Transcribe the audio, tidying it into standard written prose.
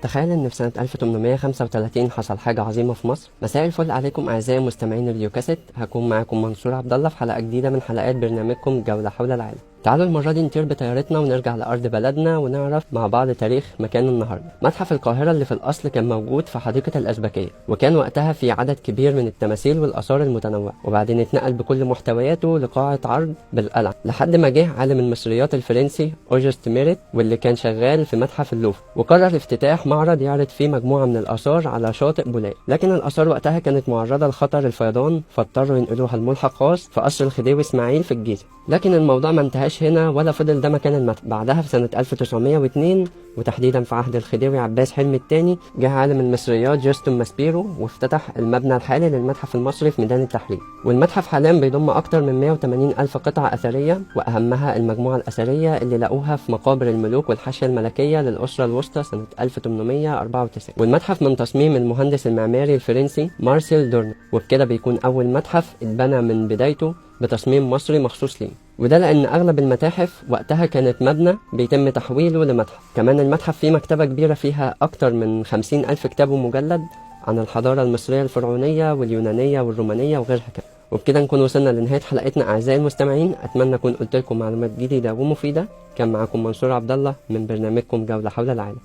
تخيل ان في سنة 1835 حصل حاجة عظيمة في مصر. مساء الفل عليكم اعزائي مستمعين راديو كاسيت، هكون معاكم منصور عبد الله في حلقة جديدة من حلقات برنامجكم جولة حول العالم. تعالوا المرة دي نطير بطيارتنا ونرجع لأرض بلدنا ونعرف مع بعض تاريخ مكان النهاردة. متحف القاهرة اللي في الأصل كان موجود في حديقة الأزبكية، وكان وقتها في عدد كبير من التماثيل والآثار المتنوعة، وبعدين اتنقل بكل محتوياته لقاعة عرض بالقلعة لحد ما جه عالم المصريات الفرنسي أوجست ميريت، واللي كان شغال في متحف اللوفر، وقرر افتتاح معرض يعرض فيه مجموعة من الآثار على شاطئ بولاق. لكن الآثار وقتها كانت معرضة لخطر الفيضان، فاضطروا ينقلوها لملحق خاص في قصر الخديوي إسماعيل في الجيزة. لكن الموضوع ما انتهاش هنا ولا فضل ده مكان المتحف. بعدها في سنة 1902 وتحديدا في عهد الخديوي عباس حلمي الثاني، جه عالم المصريات جاستون ماسبيرو وافتتح المبنى الحالي للمتحف المصري في ميدان التحرير. والمتحف حاليا بيضم أكتر من 180 ألف قطعة أثرية، وأهمها المجموعة الأثرية اللي لقوها في مقابر الملوك والحاشية الملكية للأسرة الوسطى سنة 1894. والمتحف من تصميم المهندس المعماري الفرنسي مارسيل دورن، وبكده بيكون أول متحف اتبنى من بدايته بتصميم مصري مخصوص ليه. وده لأن أغلب المتاحف وقتها كانت مبنى بيتم تحويله لمتحف. كمان المتحف فيه مكتبة كبيرة فيها أكتر من 50 ألف كتاب ومجلد عن الحضارة المصرية الفرعونية واليونانية والرومانية وغيرها كمان. وبكده نكون وصلنا لنهاية حلقتنا أعزائي المستمعين. أتمنى أكون قلت لكم معلومات جديدة ومفيدة. كان معاكم منصور عبد الله من برنامجكم جولة حول العالم.